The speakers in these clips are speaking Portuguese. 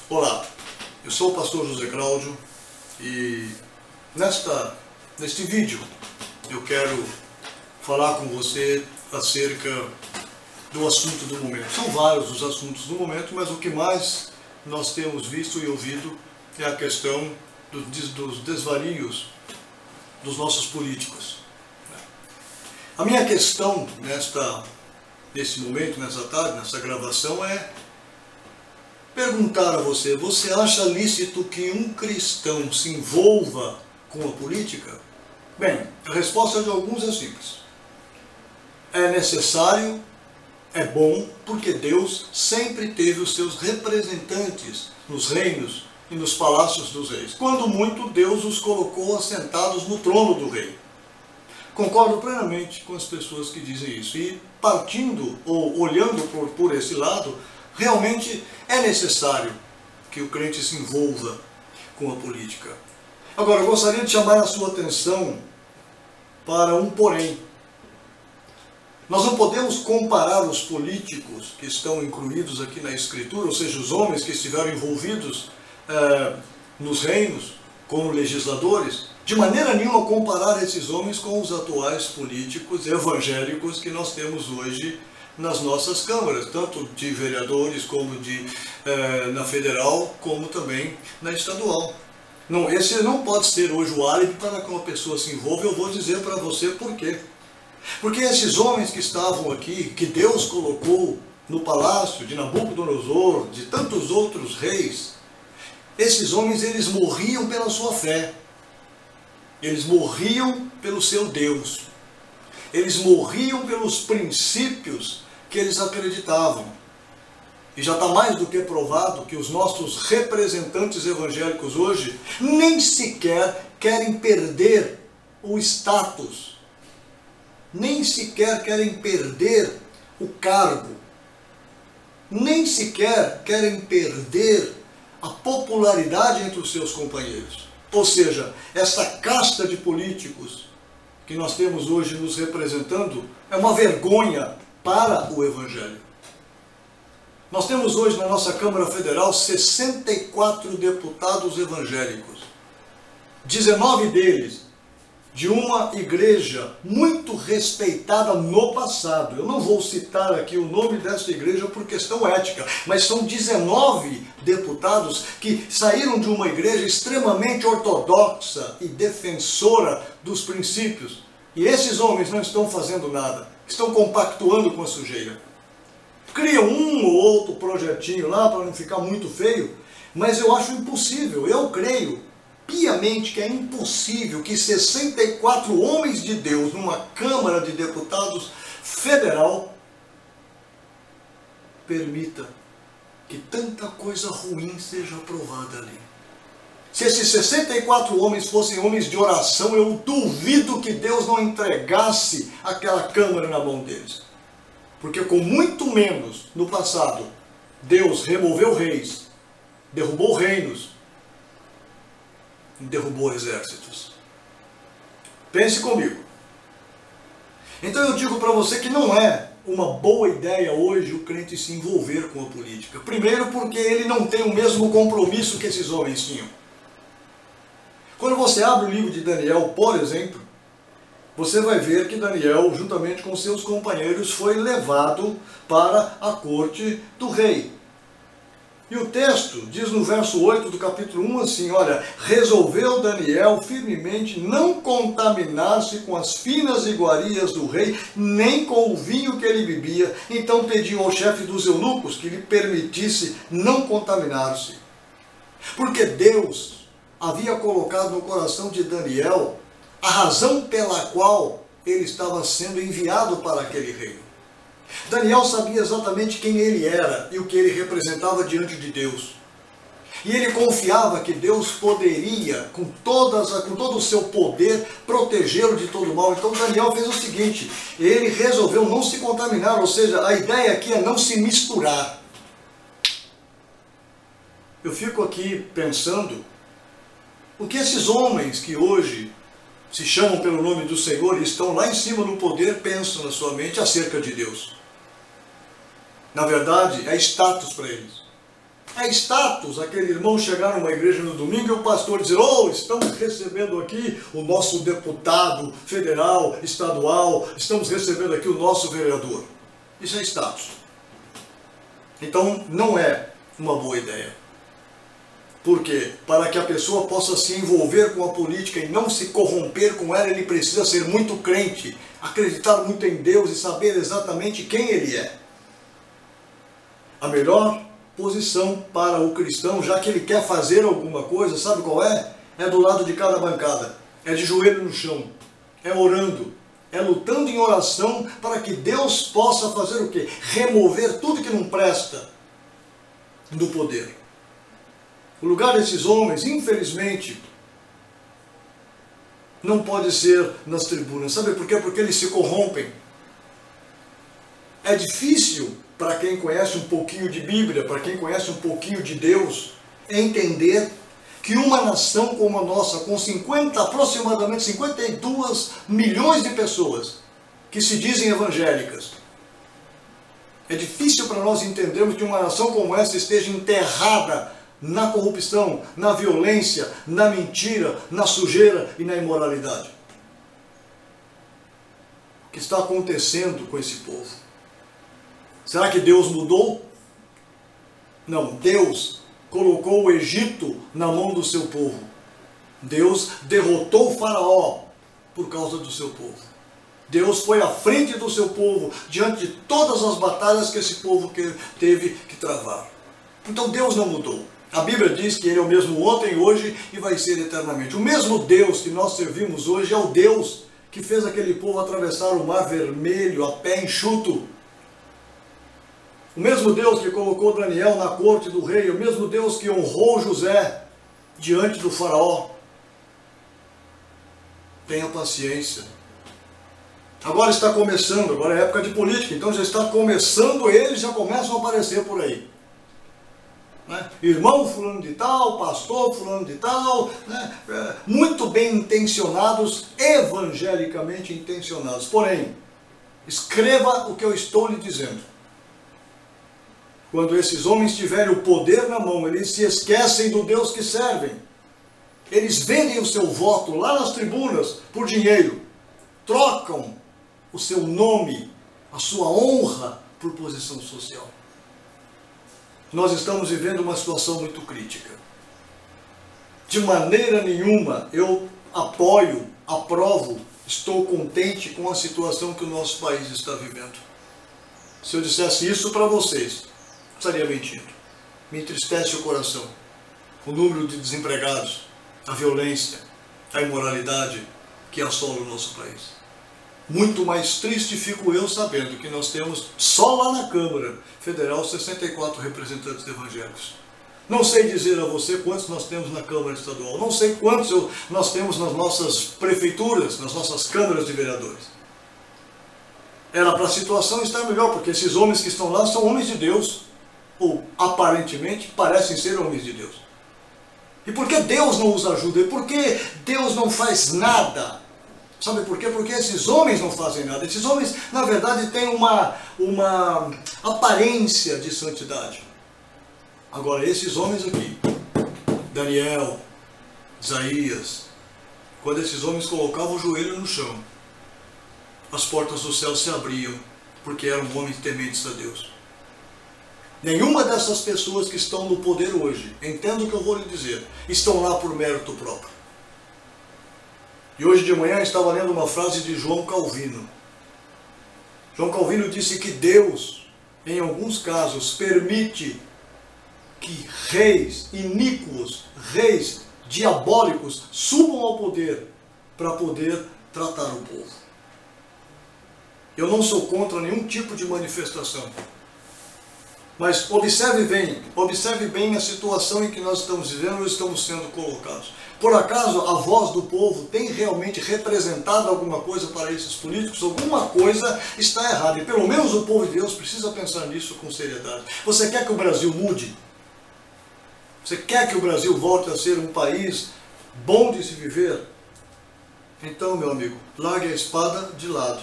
Olá, eu sou o pastor José Cláudio e neste vídeo eu quero falar com você acerca do assunto do momento. São vários os assuntos do momento, mas o que mais nós temos visto e ouvido é a questão dos desvarios dos nossos políticos. A minha questão nesse momento, nessa tarde, nessa gravação é perguntar a você: você acha lícito que um cristão se envolva com a política? Bem, a resposta de alguns é simples. É necessário, é bom, porque Deus sempre teve os seus representantes nos reinos e nos palácios dos reis. Quando muito, Deus os colocou assentados no trono do rei. Concordo plenamente com as pessoas que dizem isso. E partindo ou olhando por esse lado, realmente é necessário que o crente se envolva com a política. Agora, eu gostaria de chamar a sua atenção para um porém. Nós não podemos comparar os políticos que estão incluídos aqui na Escritura, ou seja, os homens que estiveram envolvidos nos reinos como legisladores, de maneira nenhuma comparar esses homens com os atuais políticos evangélicos que nós temos hoje nas nossas câmaras, tanto de vereadores como na federal, como também na estadual. Não, esse não pode ser hoje o álibi para que uma pessoa se envolva. Eu vou dizer para você por quê. Porque esses homens que estavam aqui, que Deus colocou no palácio de Nabucodonosor, de tantos outros reis, esses homens, eles morriam pela sua fé. Eles morriam pelo seu Deus. Eles morriam pelos princípios que eles acreditavam. E já está mais do que provado que os nossos representantes evangélicos hoje nem sequer querem perder o status, nem sequer querem perder o cargo, nem sequer querem perder a popularidade entre os seus companheiros. Ou seja, essa casta de políticos que nós temos hoje nos representando é uma vergonha para o Evangelho. Nós temos hoje na nossa Câmara Federal 64 deputados evangélicos, 19 deles de uma igreja muito respeitada no passado. Eu não vou citar aqui o nome dessa igreja por questão ética, mas são 19 deputados que saíram de uma igreja extremamente ortodoxa e defensora dos princípios. E esses homens não estão fazendo nada, estão compactuando com a sujeira. Criam um ou outro projetinho lá para não ficar muito feio, mas eu acho impossível, eu creio piamente que é impossível que 64 homens de Deus numa Câmara de Deputados federal permita que tanta coisa ruim seja aprovada ali. Se esses 64 homens fossem homens de oração, eu duvido que Deus não entregasse aquela Câmara na mão deles. Porque com muito menos no passado, Deus removeu reis, derrubou reinos, derrubou exércitos. Pense comigo. Então eu digo para você que não é uma boa ideia hoje o crente se envolver com a política. Primeiro porque ele não tem o mesmo compromisso que esses homens tinham. Quando você abre o livro de Daniel, por exemplo, você vai ver que Daniel, juntamente com seus companheiros, foi levado para a corte do rei. E o texto diz no verso 8 do capítulo 1 assim: olha, resolveu Daniel firmemente não contaminar-se com as finas iguarias do rei, nem com o vinho que ele bebia. Então pediu ao chefe dos eunucos que lhe permitisse não contaminar-se. Porque Deus havia colocado no coração de Daniel a razão pela qual ele estava sendo enviado para aquele reino. Daniel sabia exatamente quem ele era e o que ele representava diante de Deus. E ele confiava que Deus poderia, com todo o seu poder, protegê-lo de todo mal. Então Daniel fez o seguinte: ele resolveu não se contaminar, ou seja, a ideia aqui é não se misturar. Eu fico aqui pensando o que esses homens que hoje se chamam pelo nome do Senhor e estão lá em cima no poder pensam na sua mente acerca de Deus. Na verdade, é status para eles. É status aquele irmão chegar numa igreja no domingo e o pastor dizer: oh, estamos recebendo aqui o nosso deputado federal, estadual, estamos recebendo aqui o nosso vereador. Isso é status. Então não é uma boa ideia. Por quê? Para que a pessoa possa se envolver com a política e não se corromper com ela, ele precisa ser muito crente, acreditar muito em Deus e saber exatamente quem ele é. A melhor posição para o cristão, já que ele quer fazer alguma coisa, sabe qual é? É do lado de cada bancada, é de joelho no chão, é orando, é lutando em oração para que Deus possa fazer o quê? Remover tudo que não presta do poder. O lugar desses homens, infelizmente, não pode ser nas tribunas. Sabe por quê? Porque eles se corrompem. É difícil para quem conhece um pouquinho de Bíblia, para quem conhece um pouquinho de Deus, entender que uma nação como a nossa, com aproximadamente 52 milhões de pessoas que se dizem evangélicas, é difícil para nós entendermos que uma nação como essa esteja enterrada na corrupção, na violência, na mentira, na sujeira e na imoralidade. O que está acontecendo com esse povo? Será que Deus mudou? Não, Deus colocou o Egito na mão do seu povo. Deus derrotou o faraó por causa do seu povo. Deus foi à frente do seu povo diante de todas as batalhas que esse povo teve que travar. Então Deus não mudou. A Bíblia diz que Ele é o mesmo ontem, hoje e vai ser eternamente. O mesmo Deus que nós servimos hoje é o Deus que fez aquele povo atravessar o Mar Vermelho a pé enxuto. O mesmo Deus que colocou Daniel na corte do rei, o mesmo Deus que honrou José diante do faraó. Tenha paciência. Agora está começando, agora é época de política, então já está começando, eles já começam a aparecer por aí. Né? Irmão fulano de tal, pastor fulano de tal, né? Muito bem intencionados, evangelicamente intencionados. Porém, escreva o que eu estou lhe dizendo. Quando esses homens tiverem o poder na mão, eles se esquecem do Deus que servem. Eles vendem o seu voto lá nas tribunas por dinheiro. Trocam o seu nome, a sua honra por posição social. Nós estamos vivendo uma situação muito crítica. De maneira nenhuma eu apoio, aprovo, estou contente com a situação que o nosso país está vivendo. Se eu dissesse isso para vocês, estaria mentindo. Me entristece o coração. O número de desempregados, a violência, a imoralidade que assola o nosso país. Muito mais triste fico eu sabendo que nós temos, só lá na Câmara Federal, 64 representantes evangélicos. Não sei dizer a você quantos nós temos na Câmara Estadual, não sei quantos nós temos nas nossas prefeituras, nas nossas câmaras de vereadores. Era para a situação estar melhor, porque esses homens que estão lá são homens de Deus, ou aparentemente parecem ser homens de Deus. E por que Deus não os ajuda? E por que Deus não faz nada? Sabe por quê? Porque esses homens não fazem nada. Esses homens, na verdade, têm uma aparência de santidade. Agora, esses homens aqui, Daniel, Isaías, quando esses homens colocavam o joelho no chão, as portas do céu se abriam, porque eram homens tementes a Deus. Nenhuma dessas pessoas que estão no poder hoje, entenda o que eu vou lhe dizer, estão lá por mérito próprio. E hoje de manhã eu estava lendo uma frase de João Calvino. João Calvino disse que Deus, em alguns casos, permite que reis iníquos, reis diabólicos, subam ao poder para poder tratar o povo. Eu não sou contra nenhum tipo de manifestação. Mas observe bem a situação em que nós estamos vivendo ou estamos sendo colocados. Por acaso a voz do povo tem realmente representado alguma coisa para esses políticos? Alguma coisa está errada. E pelo menos o povo de Deus precisa pensar nisso com seriedade. Você quer que o Brasil mude? Você quer que o Brasil volte a ser um país bom de se viver? Então, meu amigo, largue a espada de lado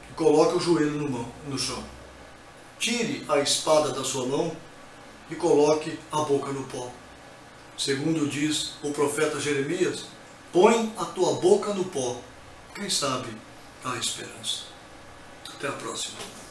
e coloque o joelho no chão. Tire a espada da sua mão e coloque a boca no pó. Segundo diz o profeta Jeremias, põe a tua boca no pó. Quem sabe há esperança. Até a próxima.